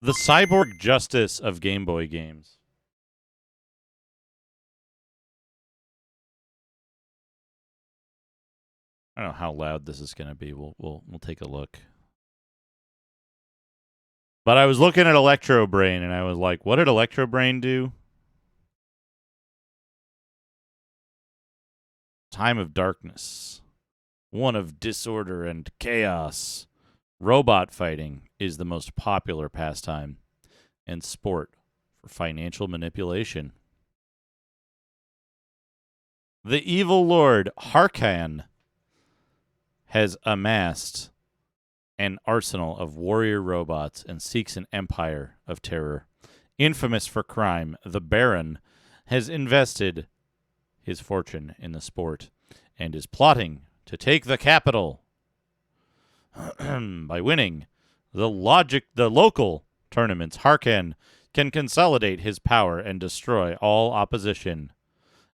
The cyborg justice of Game Boy games. I don't know how loud this is going to be. We'll take a look. But I was looking at Electro Brain and I was like, what did Electro Brain do? Time of Darkness. One of disorder and chaos. Robot fighting is the most popular pastime and sport for financial manipulation. The evil lord Harkan has amassed an arsenal of warrior robots and seeks an empire of terror. Infamous for crime, the Baron has invested his fortune in the sport and is plotting to take the capital by winning the local tournaments. Harkan can consolidate his power and destroy all opposition.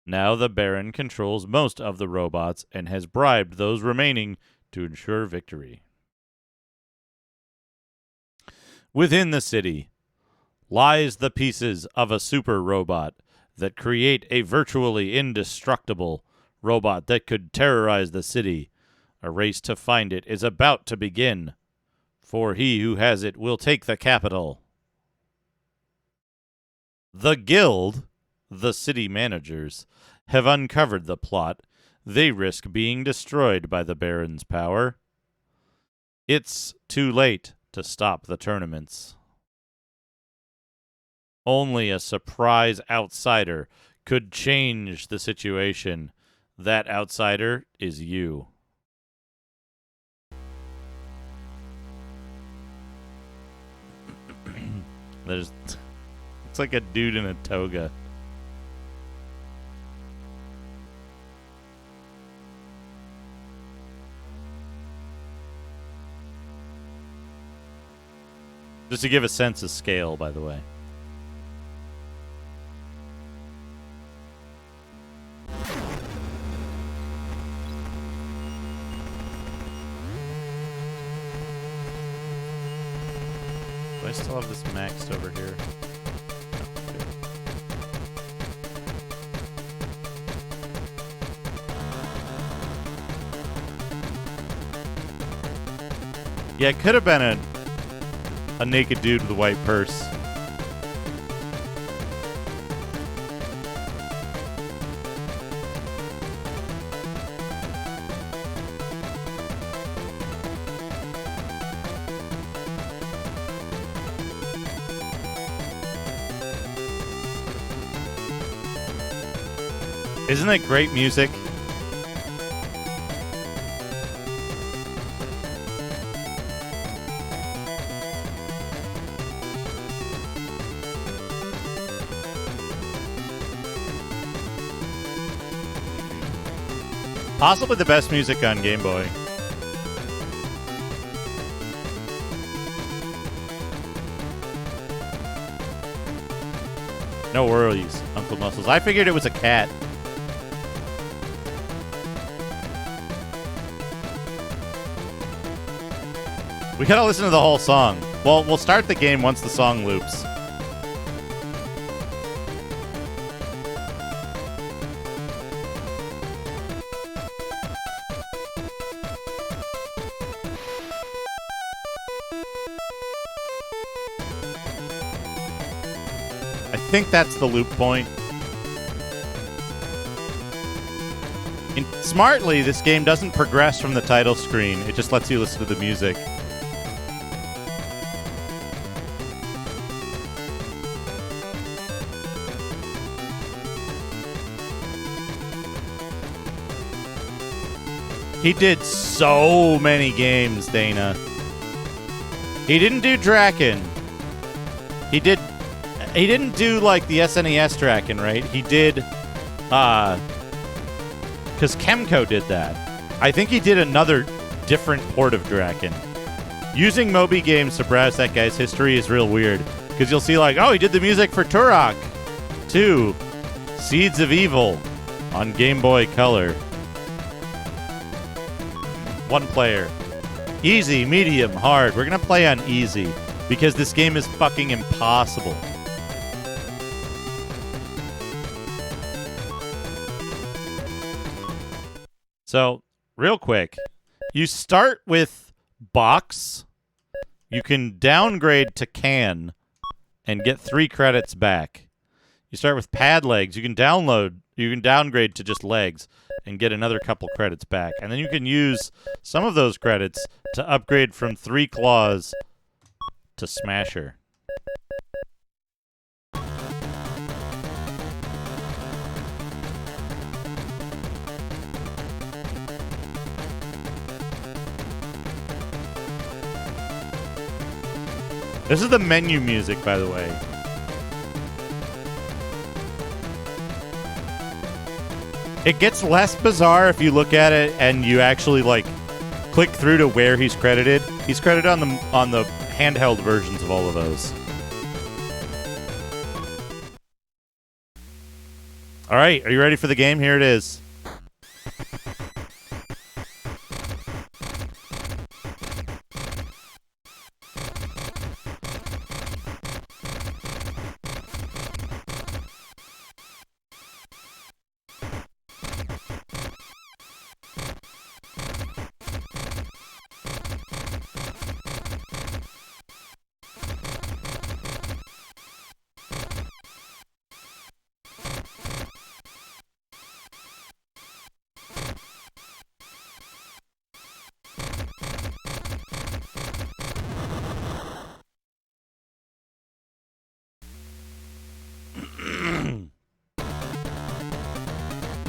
Now the Baron controls most of the robots and has bribed those remaining to ensure victory. Within the city lies the pieces of a super robot that create a virtually indestructible robot that could terrorize the city. A race to find it is about to begin, for he who has it will take the capital. The Guild, the city managers, have uncovered the plot. They risk being destroyed by the Baron's power. It's too late to stop the tournaments. Only a surprise outsider could change the situation. That outsider is you. It's like a dude in a toga. Just to give a sense of scale, by the way. Do I still have this maxed over here? Yeah, it could have been a naked dude with a white purse. Isn't it great music? Possibly the best music on Game Boy. No worries, Uncle Muscles. I figured it was a cat. We gotta listen to the whole song. Well, we'll start the game once the song loops. I think that's the loop point. Smartly, this game doesn't progress from the title screen. It just lets you listen to the music. He did so many games, Dana. He didn't do Draken. He didn't do like the SNES Draken, right? He did because Kemco did that. I think he did another different port of Draken. Using Moby Games to browse that guy's history is real weird because you'll see like, oh, he did the music for Turok 2, Seeds of Evil on Game Boy Color. One player. Easy, medium, hard. We're going to play on easy. because this game is fucking impossible. So, real quick, you start with box. You can downgrade to can and get 3 credits back. You start with pad legs. You can downgrade to just legs and get another couple credits back. And then you can use some of those credits to upgrade from 3 claws to smasher. This is the menu music, by the way. It gets less bizarre if you look at it and you actually like click through to where he's credited. He's credited on the handheld versions of all of those. All right, are you ready for the game? Here it is.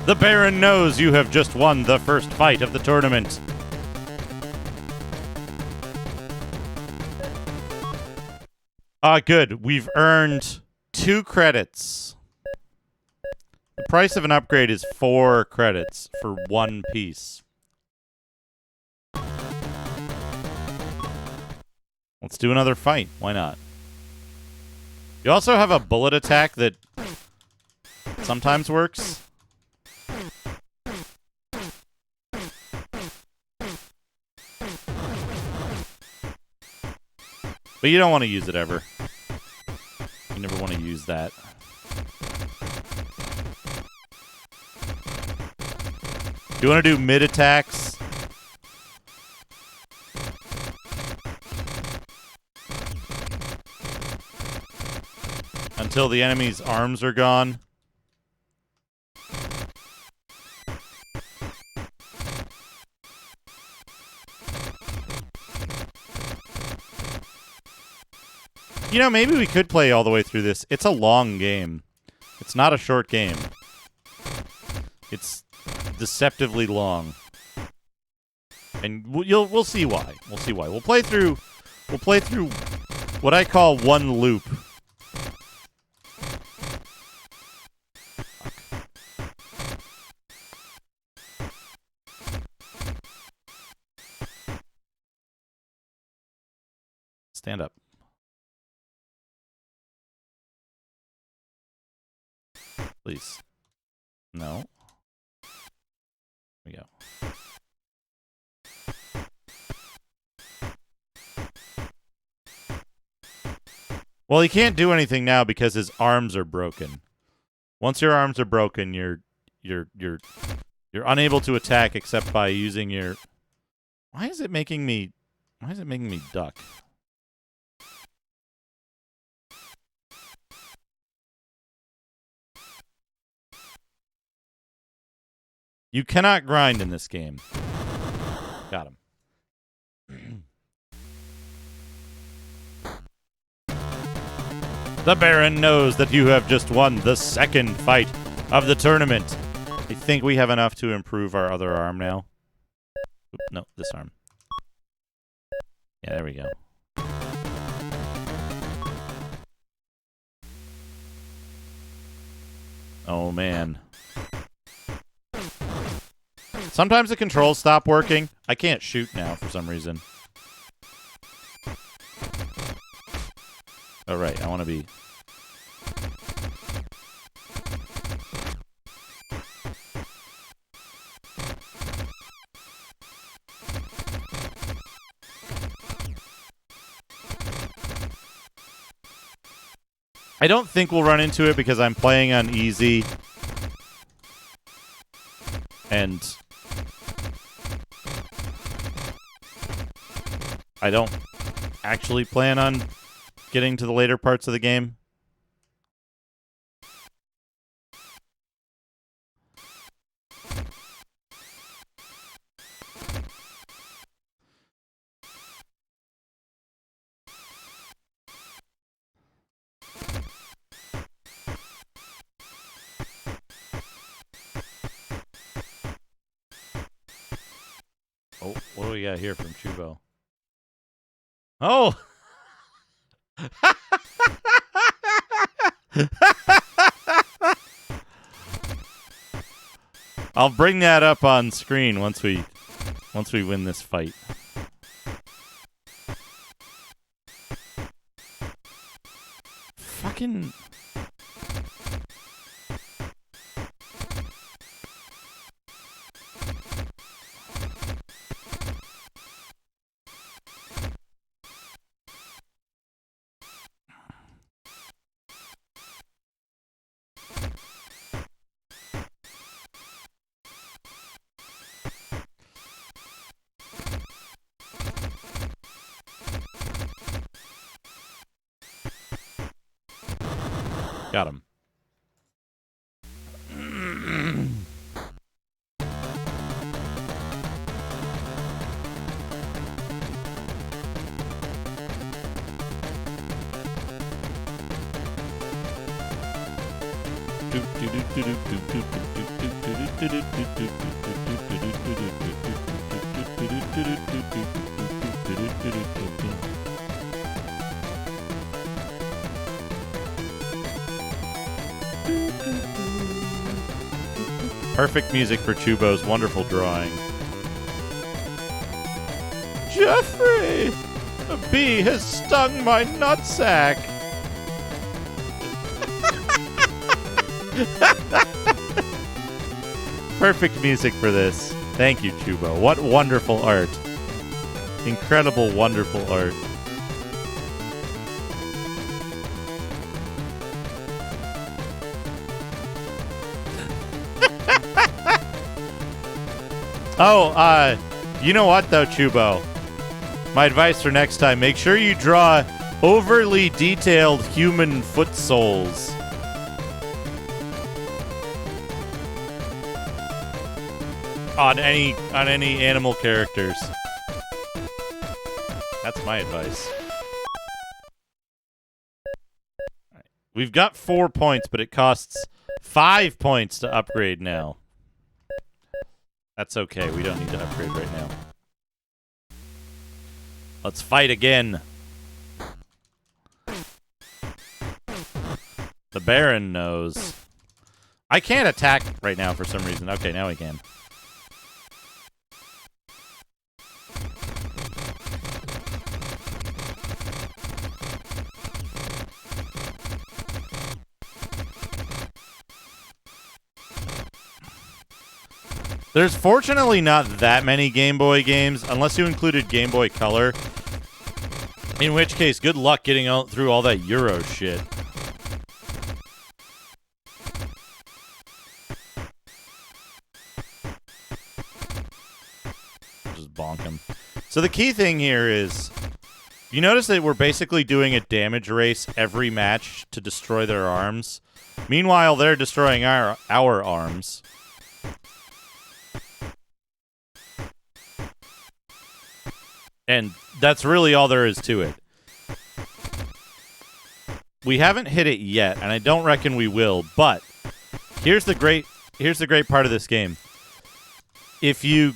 The Baron knows you have just won the first fight of the tournament. Good. We've earned 2 credits. The price of an upgrade is 4 credits for 1 piece. Let's do another fight. Why not? You also have a bullet attack that sometimes works. But you don't want to use it ever. You never want to use that. You want to do mid attacks? Until the enemy's arms are gone. You know, maybe we could play all the way through this. It's a long game. It's not a short game. It's deceptively long. And we'll see why. We'll see why. We'll play through what I call one loop. Stand up. Please. No. Here we go. Well, he can't do anything now because his arms are broken. Once your arms are broken, you're unable to attack except by using your. Why is it making me duck? You cannot grind in this game. Got him. The Baron knows that you have just won the second fight of the tournament. I think we have enough to improve our other arm now. Oop, no, this arm. Yeah, there we go. Oh, man. Sometimes the controls stop working. I can't shoot now for some reason. Oh, right. I want to be... I don't think we'll run into it because I'm playing on easy. And I don't actually plan on getting to the later parts of the game. Oh, what do we got here from Chubo? Oh! I'll bring that up on screen once we win this fight. Fucking got him. Perfect music for Chubo's wonderful drawing. Jeffrey! A bee has stung my nutsack! Perfect music for this. Thank you, Chubo. What wonderful art. Incredible, wonderful art. Oh, you know what, though, Chubo? My advice for next time, make sure you draw overly detailed human foot soles. On any animal characters. That's my advice. Right. We've got 4 points, but it costs 5 points to upgrade now. That's okay. We don't need to upgrade right now. Let's fight again. The Baron knows. I can't attack right now for some reason. Okay, now we can. There's fortunately not that many Game Boy games, unless you included Game Boy Color. In which case, good luck getting through all that Euro shit. Just bonk him. So the key thing here is, you notice that we're basically doing a damage race every match to destroy their arms. Meanwhile, they're destroying our arms. And that's really all there is to it. We haven't hit it yet, and I don't reckon we will, but here's the great part of this game. If your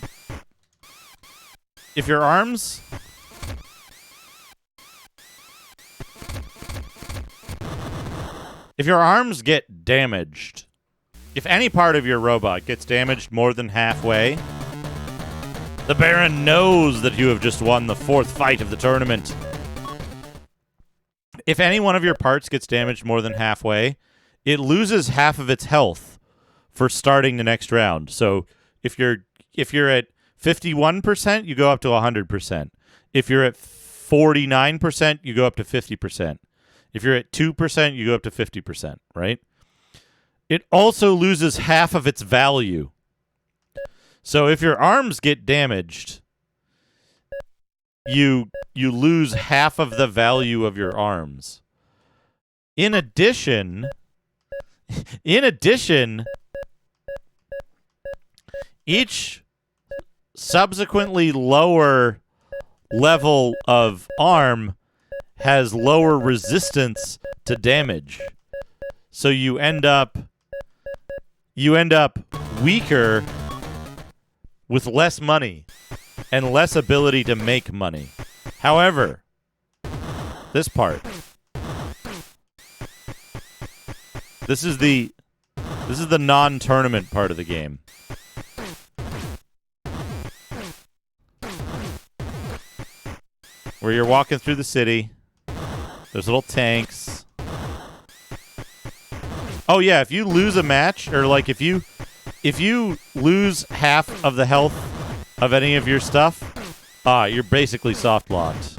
arms get damaged, if any part of your robot gets damaged more than halfway, the Baron knows that you have just won the 4th fight of the tournament. If any one of your parts gets damaged more than halfway, it loses half of its health for starting the next round. So if you're at 51%, you go up to 100%. If you're at 49%, you go up to 50%. If you're at 2%, you go up to 50%, right? It also loses half of its value. So if your arms get damaged, you lose half of the value of your arms. In addition, each subsequently lower level of arm has lower resistance to damage. So you end up weaker with less money and less ability to make money. However, this part. This is the non-tournament part of the game. Where you're walking through the city. There's little tanks. Oh yeah, if you lose a match, or like if you lose half of the health of any of your stuff, you're basically soft locked.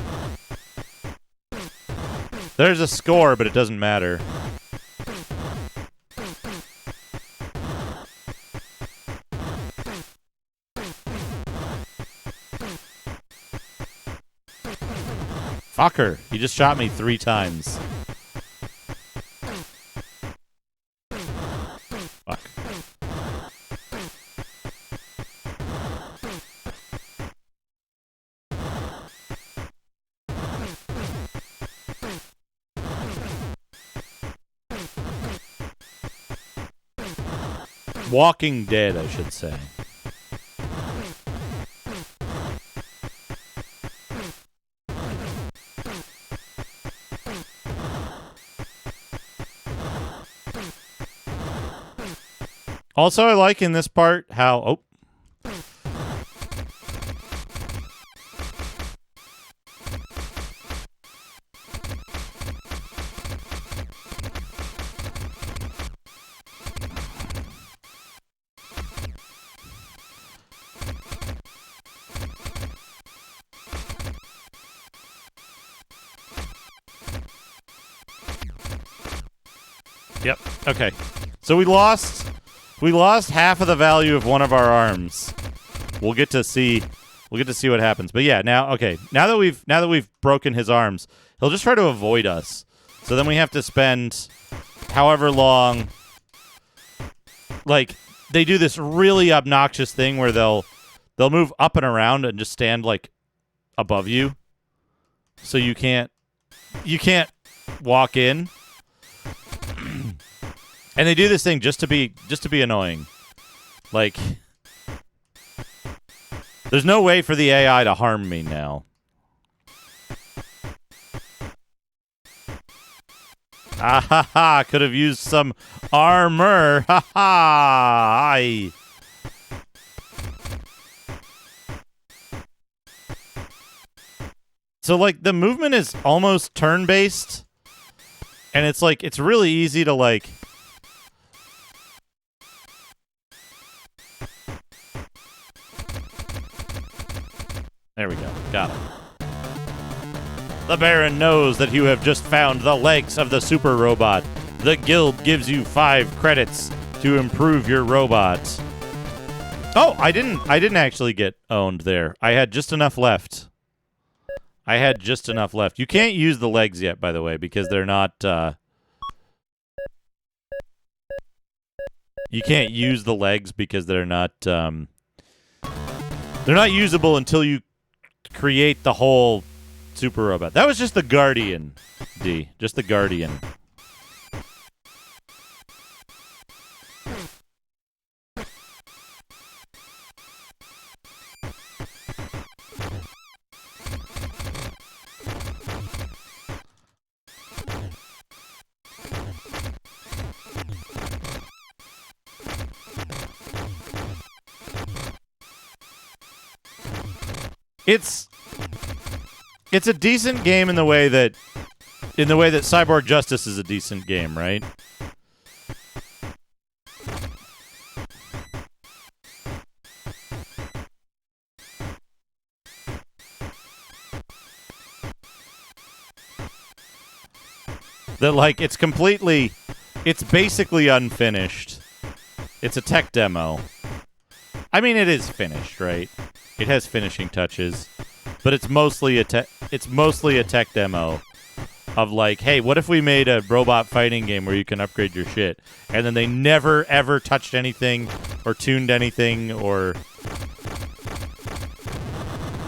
There's a score, but it doesn't matter. Fucker, he just shot me 3 times. Fuck. Walking Dead, I should say. Also, I like in this part how... Oh. Yep. Okay. So we lost half of the value of one of our arms. We'll get to see what happens. But yeah, now that we've broken his arms, he'll just try to avoid us. So then we have to spend however long. Like, they do this really obnoxious thing where they'll move up and around and just stand like above you. So you can't walk in. And they do this thing just to be annoying. Like, there's no way for the AI to harm me now. Ah ha ha! Could have used some armor. Ha ha! So like the movement is almost turn-based, and it's like it's really easy to like. There we go. Got him. The Baron knows that you have just found the legs of the super robot. The guild gives you 5 credits to improve your robot. Oh, I didn't actually get owned there. I had just enough left. You can't use the legs yet, by the way, because they're not... You can't use the legs because they're not... They're not usable until you create the whole super robot. That was just the Guardian, D. Just the Guardian. It's a decent game in the way that Cyborg Justice is a decent game, right? That, like, it's basically unfinished. It's a tech demo. I mean, it is finished, right? It has finishing touches, but it's mostly a tech demo of like, hey, what if we made a robot fighting game where you can upgrade your shit? And then they never ever touched anything or tuned anything or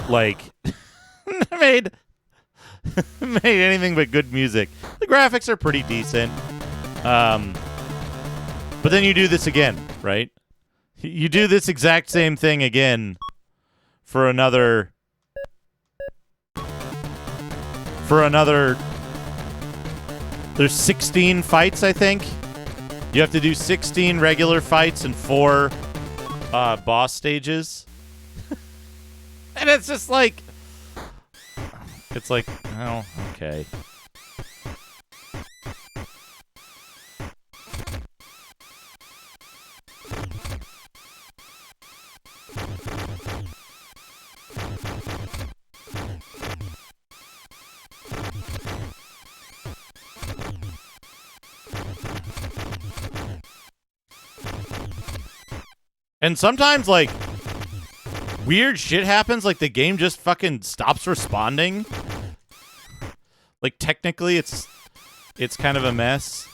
like made anything but good music. The graphics are pretty decent. But then you do this again, right? You do this exact same thing again for another there's 16 fights, I think. You have to do 16 regular fights and 4 boss stages. And it's just like oh, okay. And sometimes, like, weird shit happens, like the game just fucking stops responding. Like, technically, it's kind of a mess.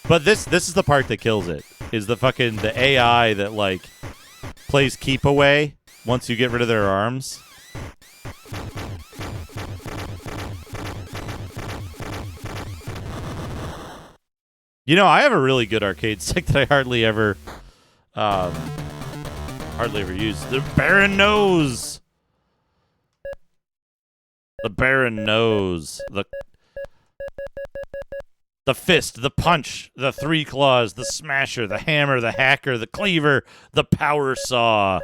But this is the part that kills it, is the AI that, like, plays keep away once you get rid of their arms. You know, I have a really good arcade stick that I hardly ever use. The Baron knows. The Baron knows. The fist, the punch, the 3 claws, the smasher, the hammer, the hacker, the cleaver, the power saw.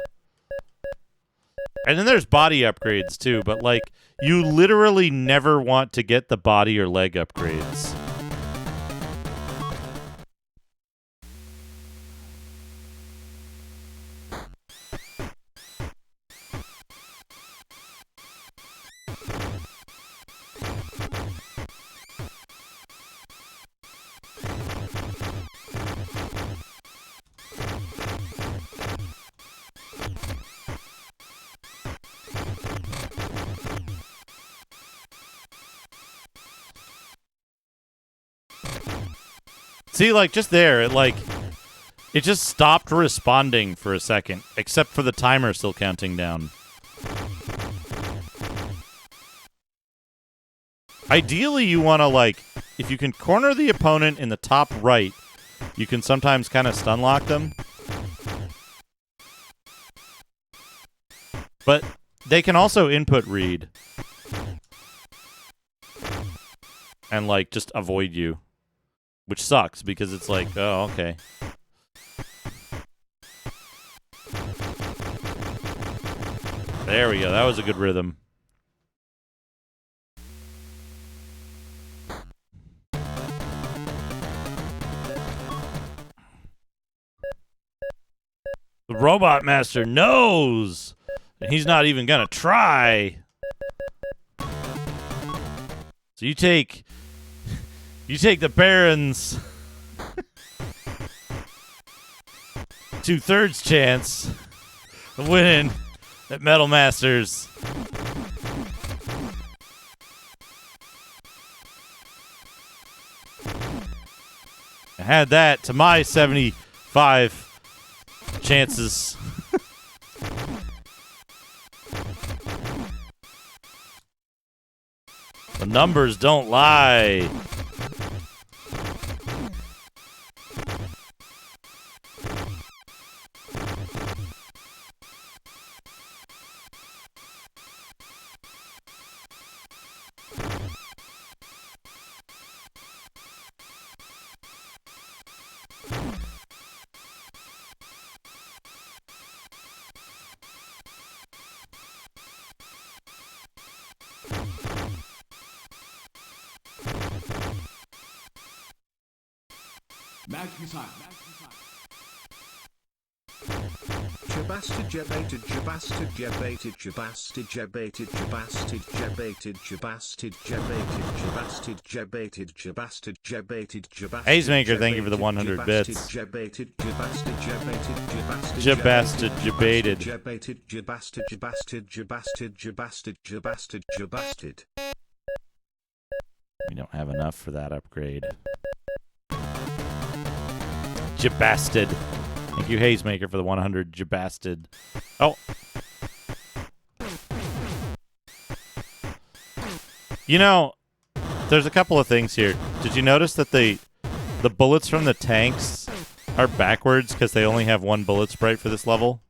And then there's body upgrades too, but like you literally never want to get the body or leg upgrades. See, like, just there, it just stopped responding for a second, except for the timer still counting down. Ideally, you want to, like, if you can corner the opponent in the top right, you can sometimes kind of stun lock them. But they can also input read. And, like, just avoid you. Which sucks, because it's like, oh, okay. There we go. That was a good rhythm. The Robot Master knows! And he's not even gonna try! So you take the Baron's 2/3 chance of winning at Metal Masters. I had that to my 75 chances. The numbers don't lie. jabasted jabaited jabasted jabaited jabasted jabaited jabasted jabaited jabasted jabaited jabasted jabaited jabasted jabaited jabasted. Hazemaker, thank you for the 100 bits. Jabaited jabasted jabaited jabasted Jabasted jabated. jabaited jabasted jabasted jabasted jabasted jabasted jabasted. We don't have enough for that upgrade. Jabasted. Thank you, Hazemaker, for the 100 Jabasted. Oh. You know, there's a couple of things here. Did you notice that the bullets from the tanks are backwards because they only have one bullet sprite for this level?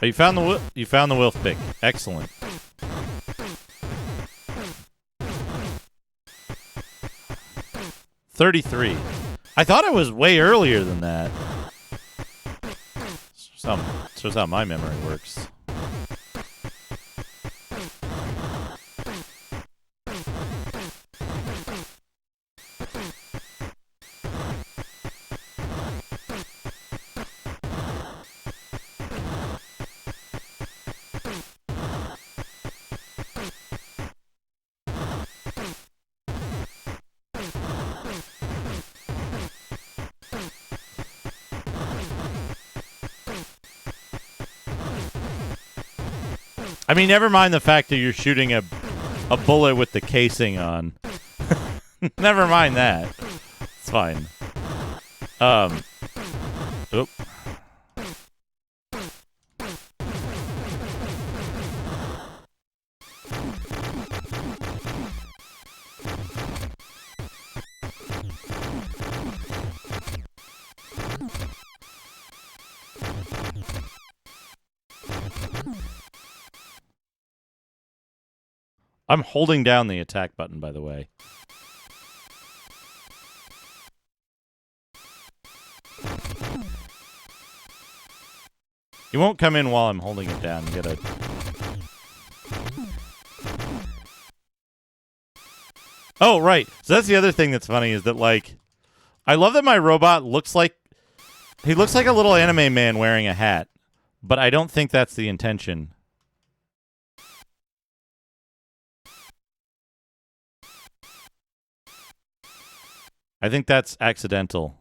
Oh, you found the wolf pick. Excellent. $33. I thought it was way earlier than that. Shows how my memory works. I mean, never mind the fact that you're shooting a bullet with the casing on. Never mind that. It's fine. Oop. I'm holding down the attack button, by the way. You won't come in while I'm holding it down. You gotta... Oh, right. So that's the other thing that's funny is that, like, I love that my robot looks like... He looks like a little anime man wearing a hat. But I don't think that's the intention. I think that's accidental.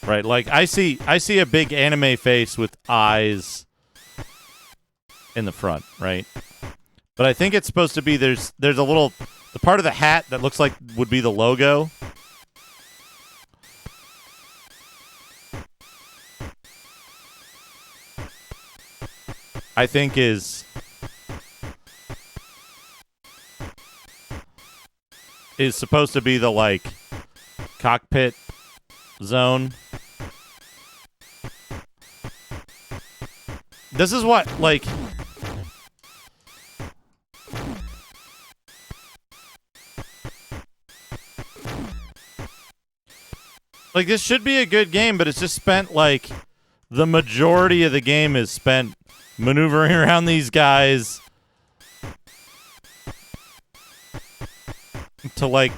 Right, like I see a big anime face with eyes in the front, right? But I think it's supposed to be there's a little the part of the hat that looks like would be the logo. I think is supposed to be the, like, cockpit zone. This is what, like... Like, this should be a good game, but it's just spent, like... The majority of the game is spent maneuvering around these guys to, like...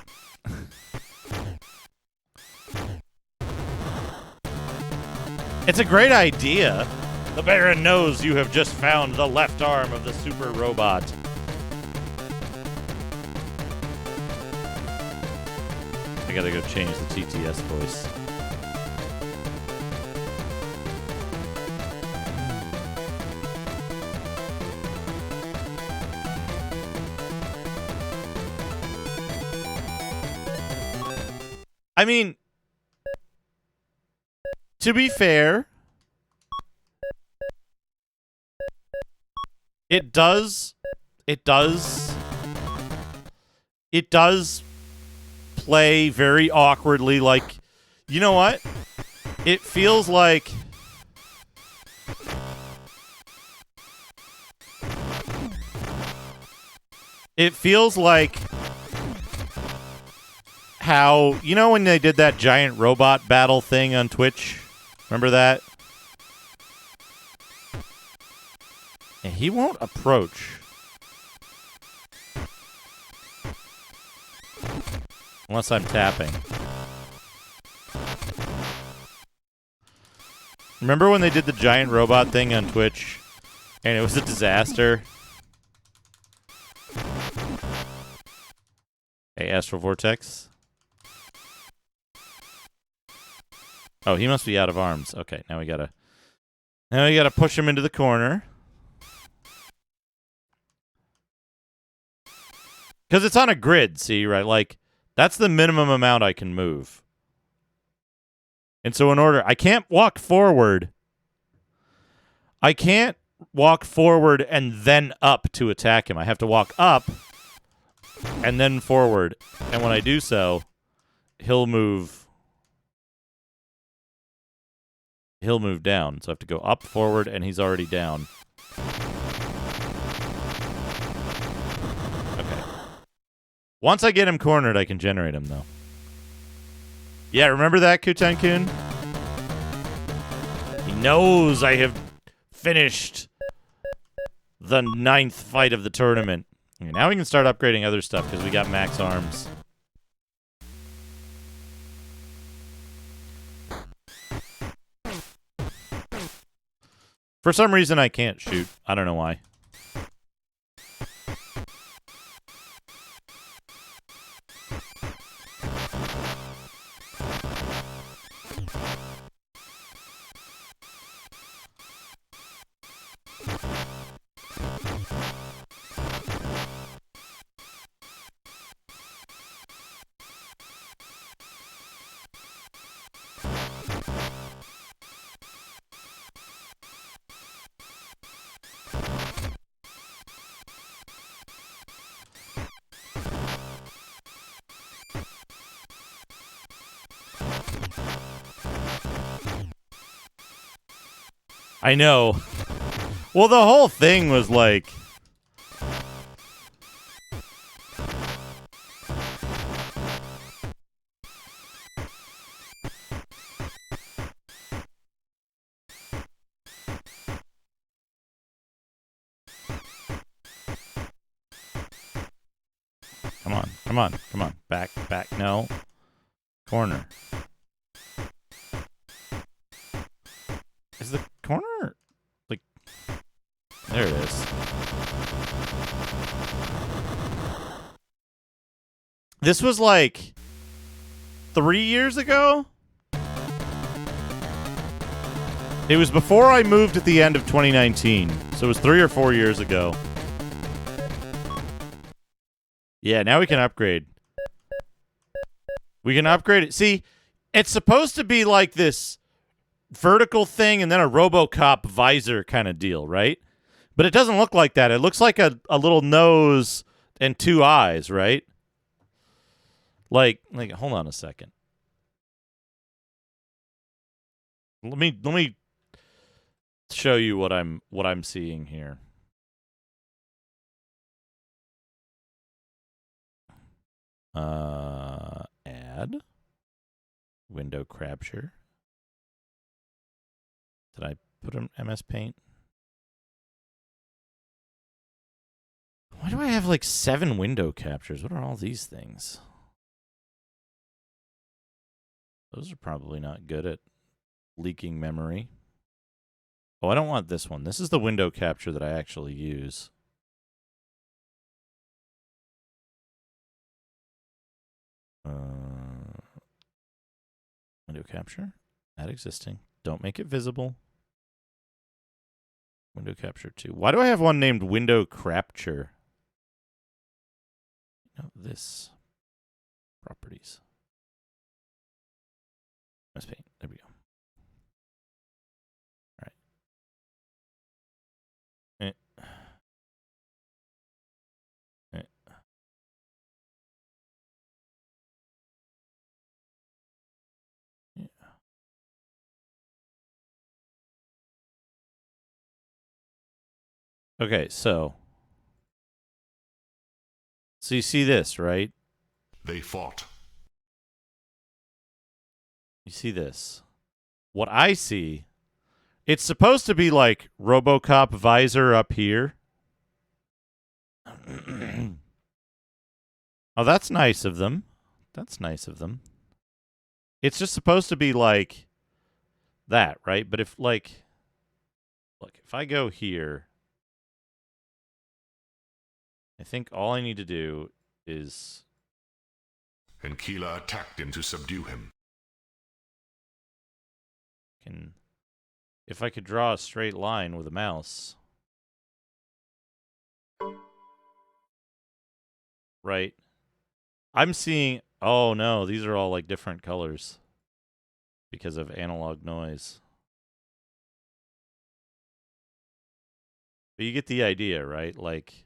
It's a great idea. The Baron knows you have just found the left arm of the super robot. I gotta go change the TTS voice. I mean, to be fair, it does play very awkwardly. Like, you know what? It feels like how, you know when they did that giant robot battle thing on Twitch? Remember that? And he won't approach. Unless I'm tapping. Remember when they did the giant robot thing on Twitch? And it was a disaster? Hey, Astral Vortex. Oh, he must be out of arms. Okay, now we gotta push him into the corner. Because it's on a grid, see, right? Like, that's the minimum amount I can move. And so in order, I can't walk forward. I can't walk forward and then up to attack him. I have to walk up and then forward. And when I do so, he'll move down. So I have to go up, forward, and he's already down. Okay. Once I get him cornered, I can generate him, though. Yeah, remember that, Kutan-kun? He knows I have finished the 9th fight of the tournament. Okay, now we can start upgrading other stuff, because we got max arms. For some reason, I can't shoot. I don't know why. I know. Well, the whole thing was like... Come on, come on, come on. Back, back, no. Corner. Is the corner... like... There it is. This was like... 3 years ago? It was before I moved at the end of 2019. So it was 3 or 4 years ago. Yeah, now we can upgrade. We can upgrade it. See, it's supposed to be like this vertical thing and then a RoboCop visor kind of deal, right? But it doesn't look like that. It looks like a little nose and 2 eyes, right? Like hold on a second. Let me show you what I'm seeing here. Add window capture. Did I put an MS Paint? Why do I have like 7 window captures? What are all these things? Those are probably not good at leaking memory. Oh, I don't want this one. This is the window capture that I actually use. Window capture. Add existing. Don't make it visible. Window capture 2. Why do I have one named window capture? No, this. Properties. MS Paint. There we go. All right. Yeah. Okay, so you see this, right? They fought. You see this. What I see, it's supposed to be like RoboCop visor up here. Oh, that's nice of them. That's nice of them. It's just supposed to be like that, right? But if like, look, if I go here, I think all I need to do is... And Keela attacked him to subdue him. If I could draw a straight line with a mouse. Right. I'm seeing... Oh, no. These are all, like, different colors. Because of analog noise. But you get the idea, right? Like...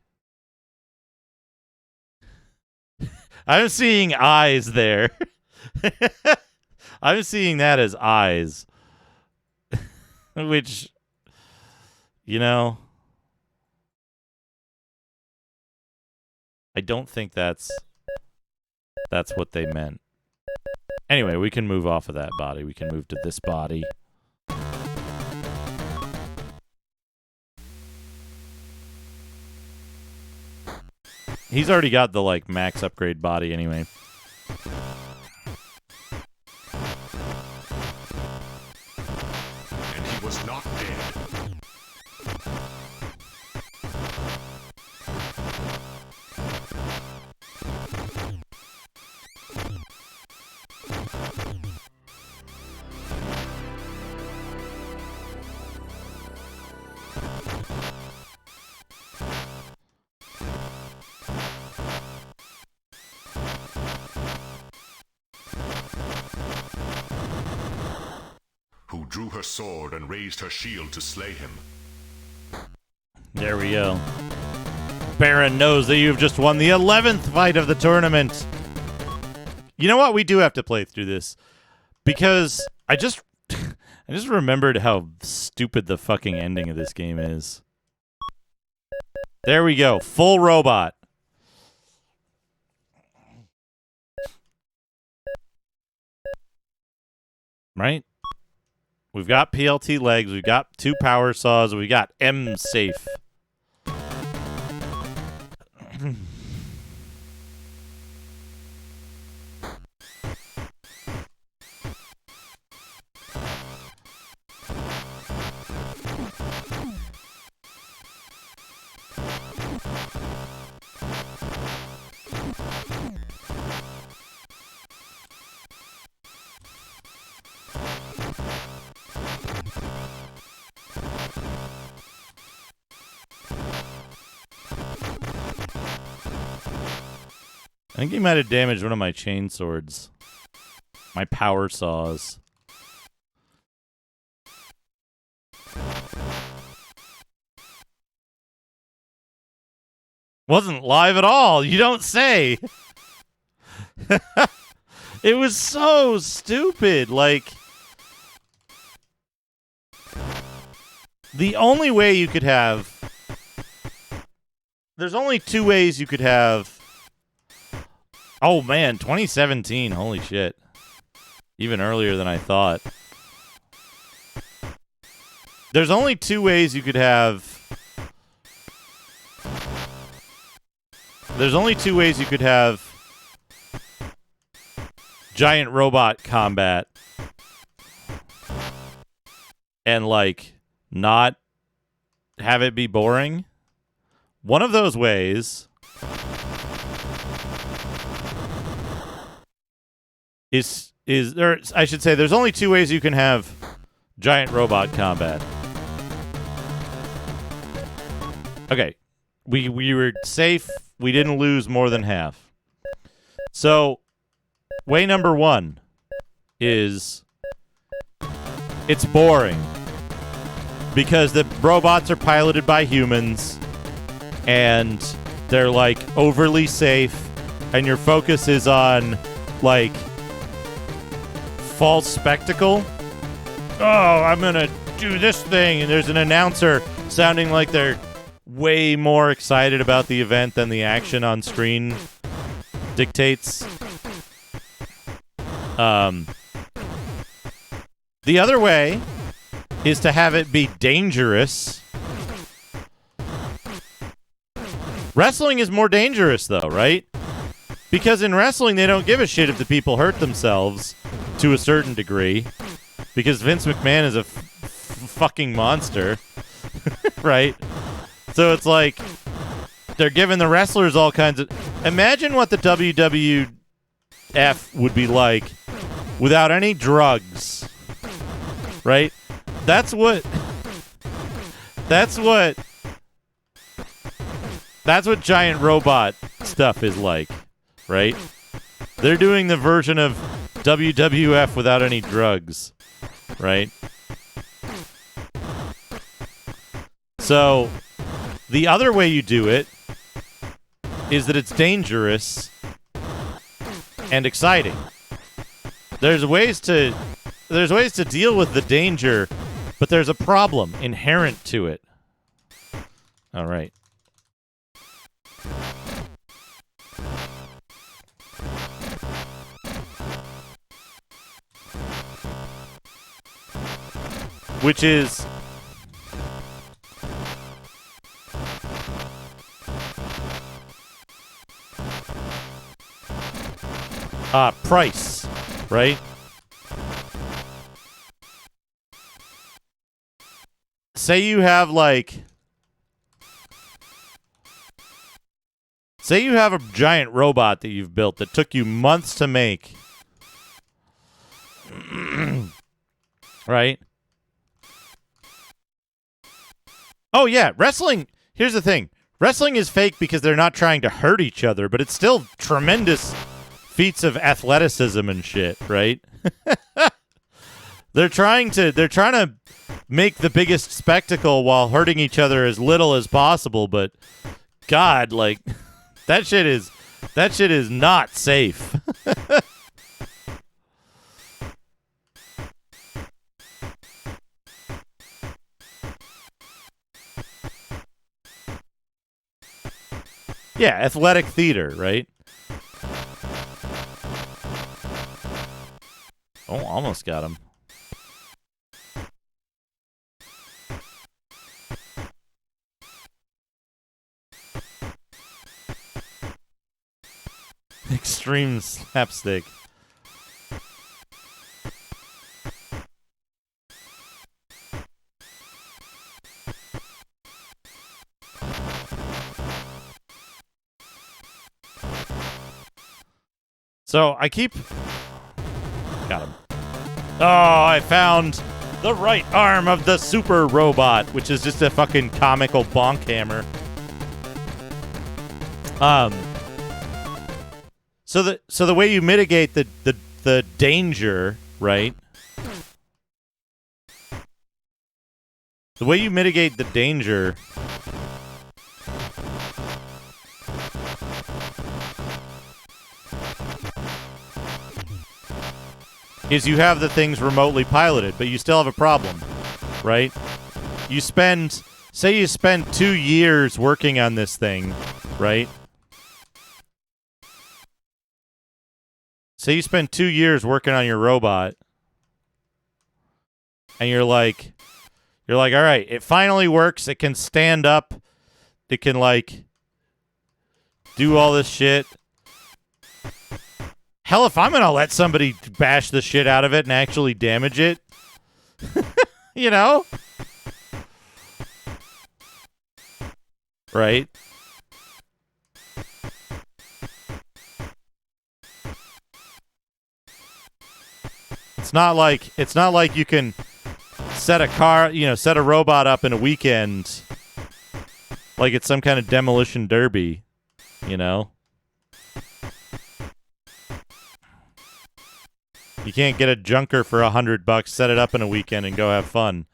I'm seeing eyes there. I'm seeing that as eyes. Which, you know, I don't think that's what they meant. Anyway, we can move off of that body. We can move to this body. He's already got the, like, max upgrade body anyway. And he was not dead. Who drew her sword and raised her shield to slay him. There we go. Baron knows that you've just won the 11th fight of the tournament. You know what? We do have to play through this. Because I just remembered how stupid the fucking ending of this game is. There we go. Full robot. Right? We've got PLT legs, we've got 2 power saws, we got M safe. I think he might have damaged one of my chain swords. My power saws. Wasn't live at all. You don't say. It was so stupid. Like, the only way you could have... There's only 2 ways you could have... Oh, man, 2017. Holy shit. Even earlier than I thought. There's only 2 ways you could have... There's only 2 ways you could have giant robot combat and, like, not have it be boring. One of those ways is there, I should say there's only 2 ways you can have giant robot combat. Okay. We were safe. We didn't lose more than half. So, way number 1 is it's boring because the robots are piloted by humans and they're like overly safe and your focus is on like false spectacle. Oh, I'm going to do this thing, and there's an announcer sounding like they're way more excited about the event than the action on screen dictates. The other way is to have it be dangerous. Wrestling is more dangerous, though, right? Because in wrestling, they don't give a shit if the people hurt themselves to a certain degree. Because Vince McMahon is a fucking monster, right? So it's like they're giving the wrestlers all kinds of... Imagine what the WWF would be like without any drugs, right? That's what giant robot stuff is like, right? They're doing the version of WWF without any drugs, right? So the other way you do it is that it's dangerous and exciting. There's ways to deal with the danger, but there's a problem inherent to it. All right. Which is price, right? Say you have a giant robot that you've built that took you months to make. Right? Oh yeah, wrestling. Here's the thing. Wrestling is fake because they're not trying to hurt each other, but it's still tremendous feats of athleticism and shit, right? They're trying to make the biggest spectacle while hurting each other as little as possible, but God, like that shit is not safe. Yeah, athletic theater, right? Oh, almost got him. Extreme slapstick. So I keep... Got him. Oh, I found the right arm of the super robot, which is just a fucking comical bonk hammer. So the way you mitigate the danger, right? The way you mitigate the danger is you have the things remotely piloted, but you still have a problem, right? Say you spend 2 years working on this thing, right? Say you spend 2 years working on your robot, and you're like, all right, it finally works. It can stand up. It can do all this shit. Hell, if I'm going to let somebody bash the shit out of it and actually damage it, you know? Right? It's not like you can set a robot up in a weekend like it's some kind of demolition derby, you know? You can't get a junker for $100, set it up in a weekend, and go have fun.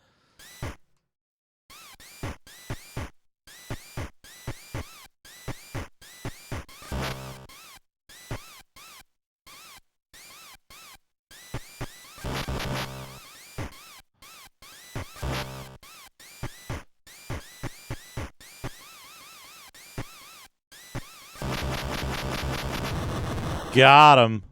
Got him.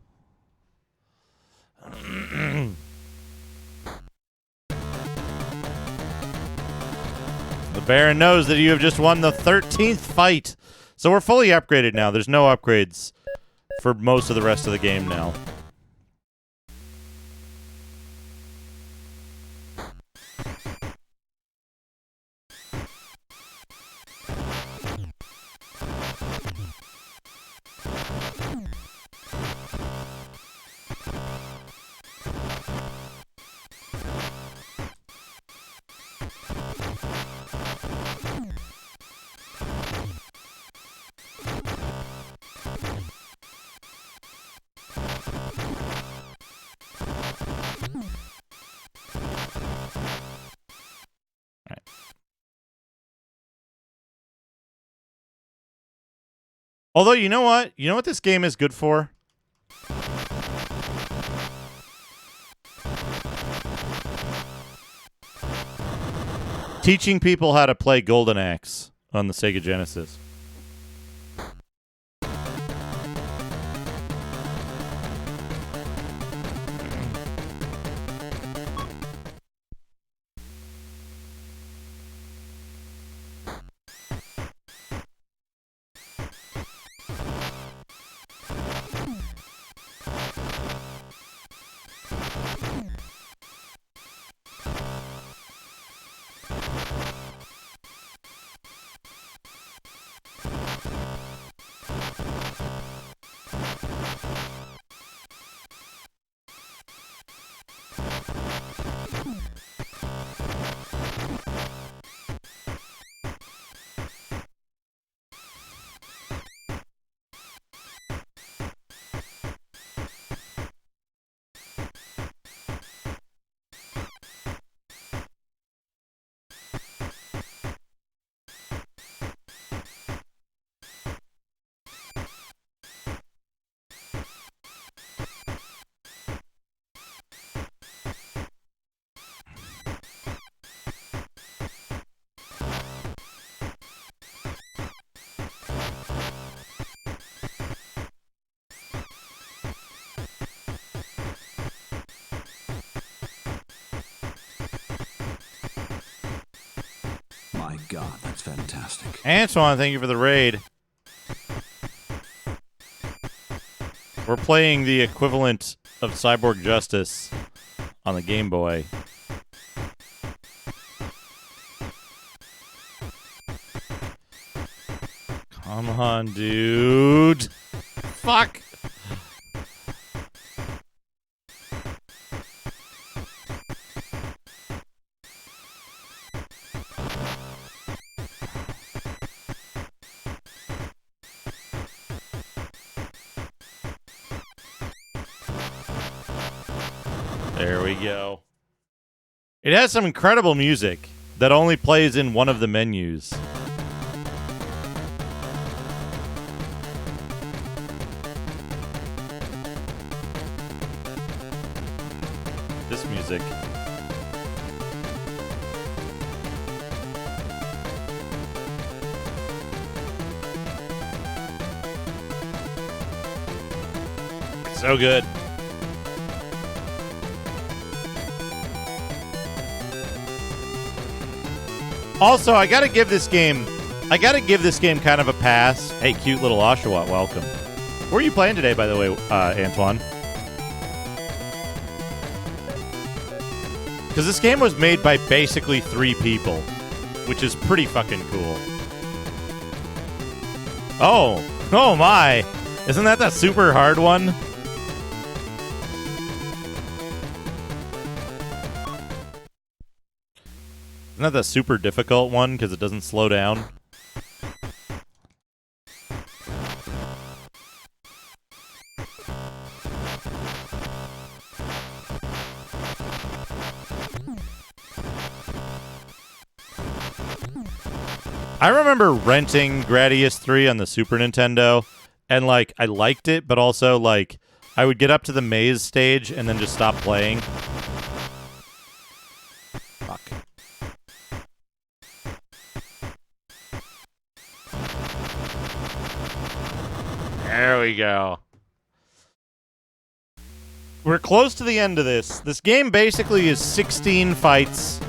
Baron knows that you have just won the 13th fight. So we're fully upgraded now. There's no upgrades for most of the rest of the game now. Although, you know what? You know what this game is good for? Teaching people how to play Golden Axe on the Sega Genesis. My God, that's fantastic. Antoine, thank you for the raid. We're playing the equivalent of Cyborg Justice on the Game Boy. Come on, dude. Fuck. There we go. It has some incredible music that only plays in one of the menus. This music. It's so good. Also, I gotta give this game kind of a pass. Hey, cute little Oshawott, welcome. Where are you playing today, by the way, Antoine? Because this game was made by basically 3 people, which is pretty fucking cool. Oh my! Isn't that the super hard one? Isn't that the super difficult one because it doesn't slow down? I remember renting Gradius 3 on the Super Nintendo, and, like, I liked it, but also, like, I would get up to the maze stage and then just stop playing. Fuck. There we go. We're close to the end of this. This game basically is 16 fights.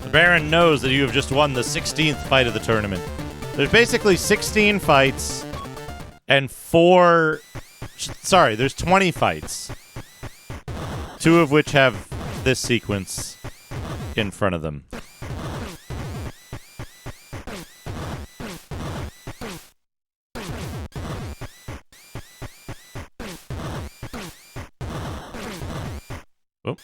The Baron knows that you have just won the 16th fight of the tournament. There's basically 16 fights and there's 20 fights. 2 of which have this sequence in front of them. Oh.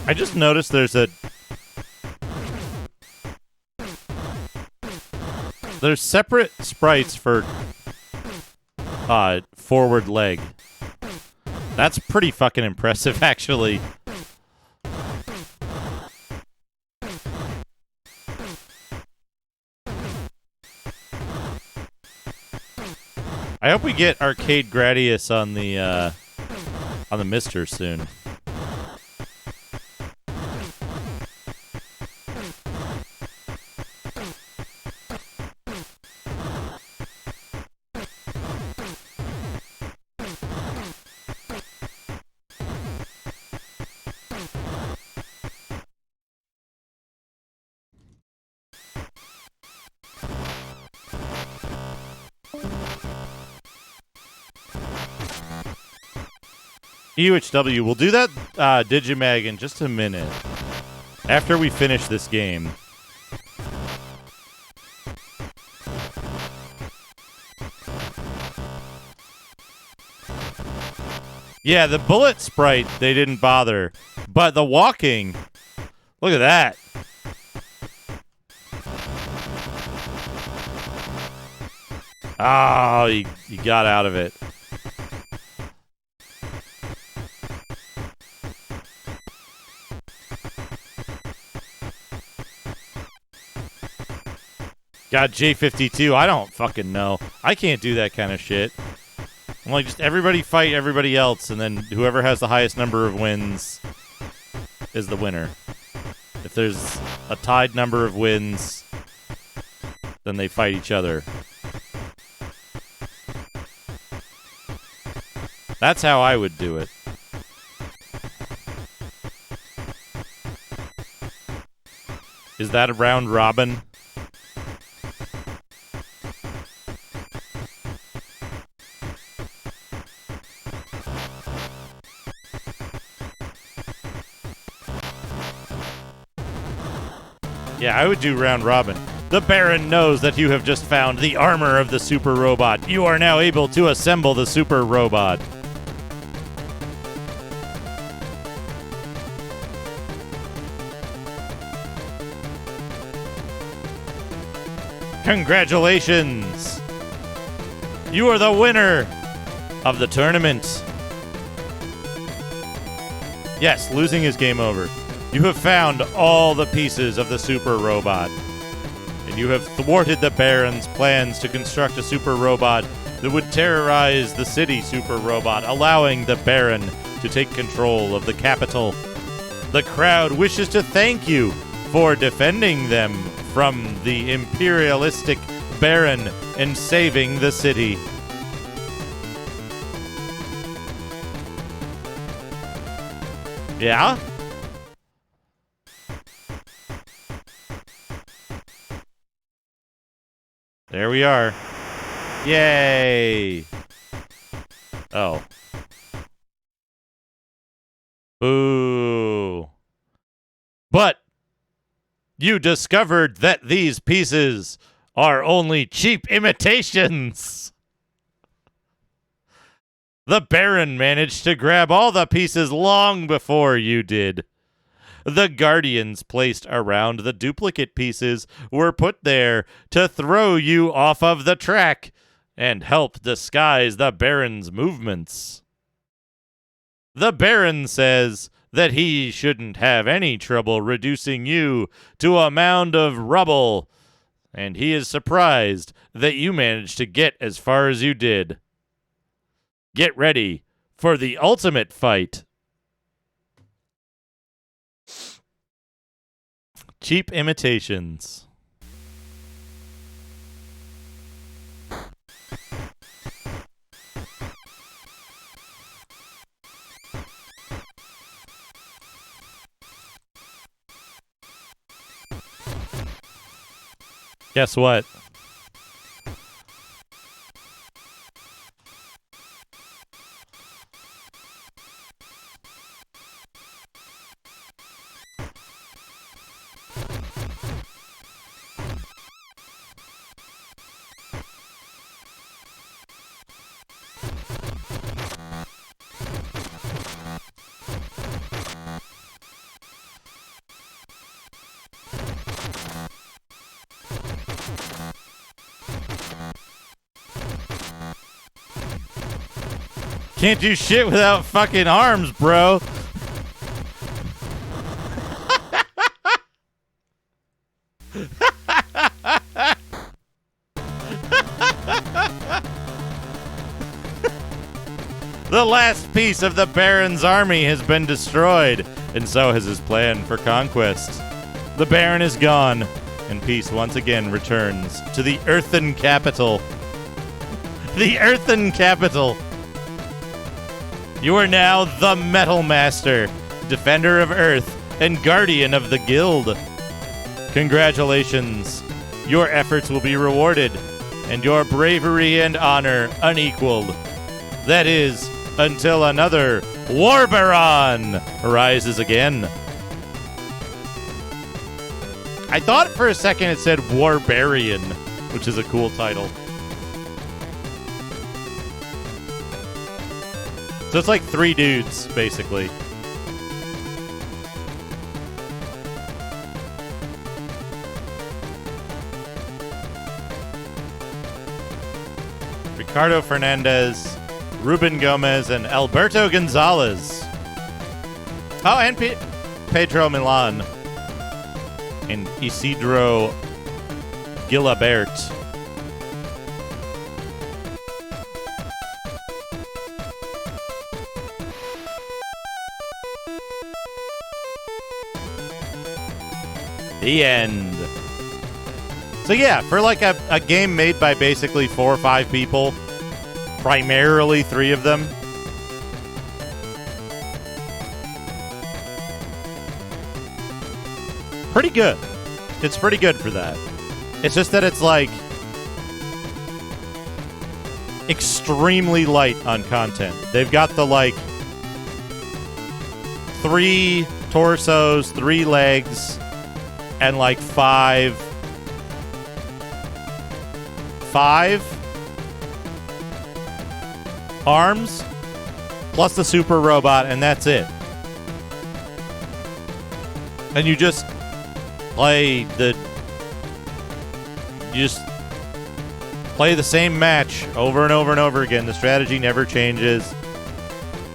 I just noticed there's separate sprites for forward leg. That's pretty fucking impressive, actually. I hope we get Arcade Gradius on the Mister soon. UHW, we'll do that Digimag in just a minute. After we finish this game. Yeah, the bullet sprite, they didn't bother. But the walking, look at that. Oh, you got out of it. God, J52, I don't fucking know. I can't do that kind of shit. I'm like, just everybody fight everybody else, and then whoever has the highest number of wins is the winner. If there's a tied number of wins, then they fight each other. That's how I would do it. Is that a round robin? Yeah, I would do round robin. The Baron knows that you have just found the armor of the super robot. You are now able to assemble the super robot. Congratulations! You are the winner of the tournament. Yes, losing is game over. You have found all the pieces of the super robot, and you have thwarted the Baron's plans to construct a super robot that would terrorize the city super robot, allowing the Baron to take control of the capital. The crowd wishes to thank you for defending them from the imperialistic Baron and saving the city. Yeah? There we are. Yay! Oh. Boo. But you discovered that these pieces are only cheap imitations. The Baron managed to grab all the pieces long before you did. The guardians placed around the duplicate pieces were put there to throw you off of the track and help disguise the Baron's movements. The Baron says that he shouldn't have any trouble reducing you to a mound of rubble, and he is surprised that you managed to get as far as you did. Get ready for the ultimate fight. Cheap imitations. Guess what? Can't do shit without fucking arms, bro. The last piece of the Baron's army has been destroyed, and so has his plan for conquest. The Baron is gone, and peace once again returns to the Earthen Capital. The Earthen Capital. You are now the Metal Master, defender of Earth, and guardian of the guild. Congratulations. Your efforts will be rewarded, and your bravery and honor unequaled. That is, until another War Baron arises again. I thought for a second it said Warbarian, which is a cool title. So it's like 3 dudes, basically. Ricardo Fernandez, Ruben Gomez, and Alberto Gonzalez. Oh, and Pedro Milan. And Isidro Gilabert. The end. So yeah, for like a game made by basically 4 or 5 people, primarily 3 of them, pretty good. It's pretty good for that. It's just that it's like extremely light on content. They've got the like 3 torsos, 3 legs, and like 5 arms, plus the super robot, and that's it. And you just play the same match over and over and over again. The strategy never changes.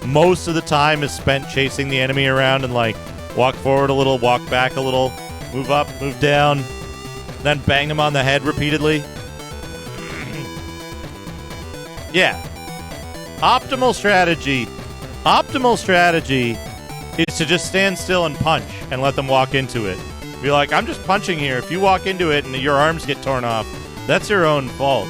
Most of the time is spent chasing the enemy around and like walk forward a little, walk back a little, move up, move down, then bang them on the head repeatedly. Yeah. Optimal strategy is to just stand still and punch and let them walk into it. Be like, I'm just punching here. If you walk into it and your arms get torn off, that's your own fault.